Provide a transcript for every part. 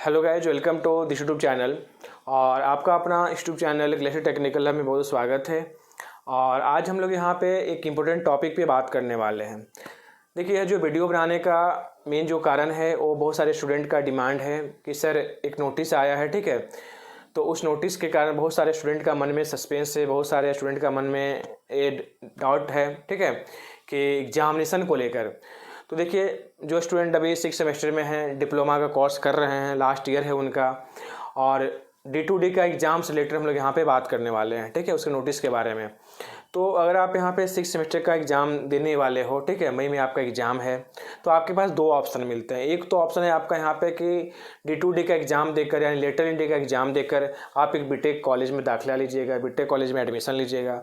Hello guys, welcome to this YouTube channel. और आपका अपना यूट्यूब चैनल ग्लेशियर टेक्निकल में बहुत स्वागत है। और आज हम लोग यहाँ पे एक इम्पोर्टेंट टॉपिक पे बात करने वाले हैं। देखिए, यह जो वीडियो बनाने का मेन जो कारण है वो बहुत सारे स्टूडेंट का डिमांड है कि सर एक नोटिस आया है, ठीक है। तो उस नोटिस के कारण बहुत सारे स्टूडेंट का मन में सस्पेंस है, बहुत सारे स्टूडेंट का मन में ये डाउट है, ठीक है, कि एग्जामिनेशन को लेकर। तो देखिए, जो स्टूडेंट अभी 6 सेमेस्टर में हैं, डिप्लोमा का कोर्स कर रहे हैं, लास्ट ईयर है उनका, और D2D का एग्ज़ाम से रिलेटेड हम लोग यहाँ पे बात करने वाले हैं, ठीक है, उसके नोटिस के बारे में। तो अगर आप यहाँ पे 6 सेमेस्टर का एग्ज़ाम देने वाले हो, ठीक है, मई में आपका एग्ज़ाम है, तो आपके पास 2 ऑप्शन मिलते हैं। एक तो ऑप्शन है आपका यहाँ पे कि D2D का एग्ज़ाम देकर, यानी लेटर एंट्री का एग्ज़ाम देकर आप एक बीटेक कॉलेज में दाखिला लीजिएगा, बीटेक कॉलेज में एडमिशन लीजिएगा।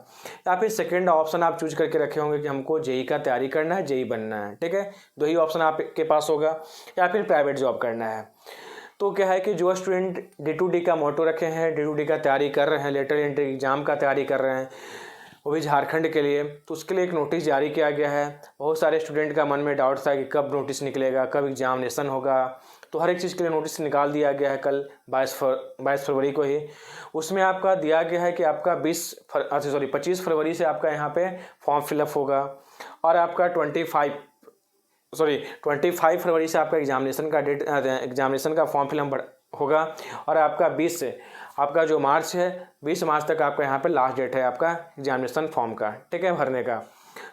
या फिर सेकेंड ऑप्शन आप चूज करके रखे होंगे कि हमको जेई का तैयारी करना है, जेई बनना है, ठीक है। 2 ही ऑप्शन आपके पास होगा, या फिर प्राइवेट जॉब करना है। तो क्या है कि जो स्टूडेंट D2D का मोटो रखे हैं, D2D का तैयारी कर रहे हैं, लेटर एंट्री एग्ज़ाम का तैयारी कर रहे हैं, वो भी झारखंड के लिए, तो उसके लिए एक नोटिस जारी किया गया है। बहुत सारे स्टूडेंट का मन में डाउट था कि कब नोटिस निकलेगा, कब एग्जामिनेशन होगा। तो हर एक चीज़ के लिए नोटिस निकाल दिया गया है कल 22 फरवरी को ही। उसमें आपका दिया गया है कि आपका 25 फरवरी से आपका यहाँ पे फॉर्म फिलअप होगा, और आपका 25 फरवरी से आपका एग्जामिनेशन का फॉर्म फिलअप होगा, और आपका 20 से आपका जो मार्च है, 20 मार्च तक आपका यहाँ पे लास्ट डेट है आपका एग्जामिनेशन फॉर्म का, ठीक है, भरने का।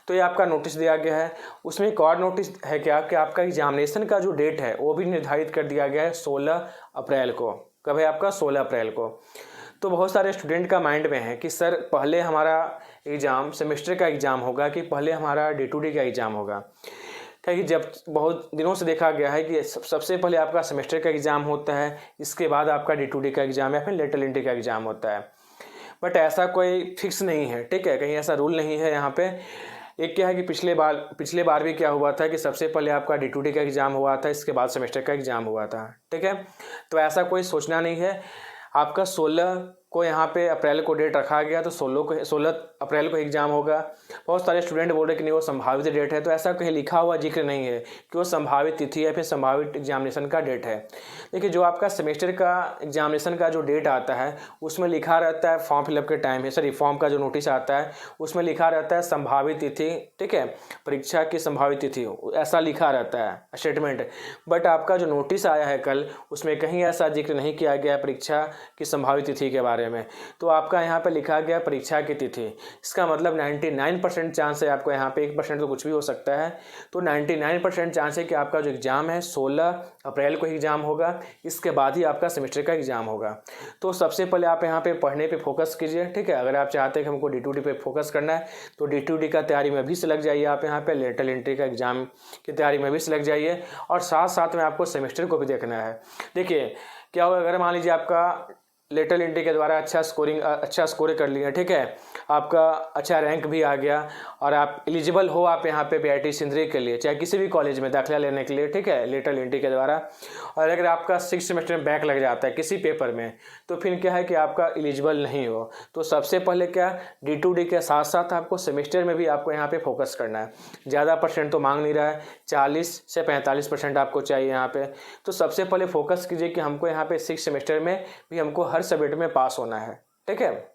तो ये आपका नोटिस दिया गया है। उसमें एक और नोटिस है क्या कि आपका एग्जामिनेशन का जो डेट है वो भी निर्धारित कर दिया गया है 16 अप्रैल को। कब है आपका? 16 अप्रैल को। तो बहुत सारे स्टूडेंट का माइंड में है कि सर पहले हमारा एग्ज़ाम सेमेस्टर का एग्ज़ाम होगा कि पहले हमारा D2D का एग्ज़ाम होगा। क्योंकि जब बहुत दिनों से देखा गया है कि सबसे पहले आपका सेमेस्टर का एग्ज़ाम होता है, इसके बाद आपका D2D का एग्ज़ाम या फिर लेटर एंट्री का एग्ज़ाम होता है। बट ऐसा कोई फिक्स नहीं है, ठीक है, कहीं ऐसा रूल नहीं है यहाँ पे। एक क्या है कि पिछले बार भी क्या हुआ था कि सबसे पहले आपका D2D का एग्ज़ाम हुआ था, इसके बाद सेमेस्टर का एग्ज़ाम हुआ था, ठीक है। तो ऐसा कोई सोचना नहीं है। आपका 16 को यहाँ पे अप्रैल को डेट रखा गया, तो 16 अप्रैल को एग्ज़ाम होगा। बहुत सारे स्टूडेंट बोल रहे कि नहीं वो संभावित डेट है, तो ऐसा कहीं लिखा हुआ जिक्र नहीं है कि वो संभावित तिथि या फिर संभावित एग्जामिनेशन का डेट है। देखिए, जो आपका सेमेस्टर का एग्जामिनेशन का जो डेट आता है उसमें लिखा रहता है, फॉर्म फिलअप के टाइम है, फॉर्म का जो नोटिस आता है उसमें लिखा रहता है संभावित तिथि, ठीक है, परीक्षा की संभावित तिथि, ऐसा लिखा रहता है स्टेटमेंट। बट आपका जो नोटिस आया है कल, उसमें कहीं ऐसा जिक्र नहीं किया गया परीक्षा की संभावित तिथि के बारे में। तो आपका यहाँ पे लिखा गया परीक्षा की तिथि। इसका मतलब 99% चांस है, आपको यहाँ पे 1% तो कुछ भी हो सकता है। तो 99% चांस है कि आपका जो एग्ज़ाम है 16 अप्रैल को एग्ज़ाम होगा, इसके बाद ही आपका सेमेस्टर का एग्ज़ाम होगा। तो सबसे पहले आप यहाँ पे पढ़ने पे फोकस कीजिए, ठीक है। अगर आप चाहते हैं कि हमको D2D पे फोकस करना है, तो D2D का तैयारी में भी से लग जाइए। आप यहाँ पे लेटर एंट्री का एग्ज़ाम की तैयारी में भी से लग जाइए, और साथ साथ में आपको सेमेस्टर को भी देखना है। देखिए, क्या होगा, अगर मान लीजिए आपका लेटर एंट्री के द्वारा अच्छा स्कोर कर लिया, ठीक है, आपका अच्छा रैंक भी आ गया, और आप एलिजिबल हो आप यहाँ पे PIT सिंधरी के लिए, चाहे किसी भी कॉलेज में दाखिला लेने के लिए, ठीक है, लेटर एंट्री के द्वारा। और अगर आपका 6 सेमेस्टर में बैक लग जाता है किसी पेपर में, तो फिर क्या है कि आपका एलिजिबल नहीं हो। तो सबसे पहले क्या, D2D के साथ साथ आपको सेमेस्टर में भी आपको यहाँ पे फोकस करना है। ज़्यादा परसेंट तो मांग नहीं रहा है, 40 से 45% आपको चाहिए यहाँ पे। तो सबसे पहले फोकस कीजिए कि हमको यहाँ पे 6 सेमेस्टर में भी हमको हर सब्जेक्ट में पास होना है, ठीक है,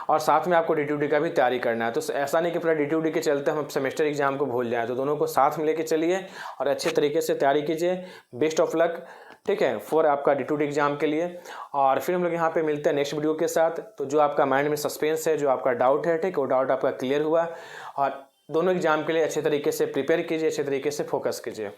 और साथ में आपको D2D का भी तैयारी करना है। तो ऐसा नहीं कि पूरा D2D के चलते हम सेमेस्टर एग्जाम को भूल जाएं। तो दोनों को साथ में लेके चलिए और अच्छे तरीके से तैयारी कीजिए। बेस्ट ऑफ लक, ठीक है, फॉर आपका D2D एग्जाम के लिए। और फिर हम लोग यहाँ पे मिलते हैं नेक्स्ट वीडियो के साथ। तो जो आपका माइंड में सस्पेंस है, जो आपका डाउट है, ठीक है, वो डाउट आपका क्लियर हुआ, और दोनों एग्जाम के लिए अच्छे तरीके से प्रिपेयर कीजिए, अच्छे तरीके से फोकस कीजिए।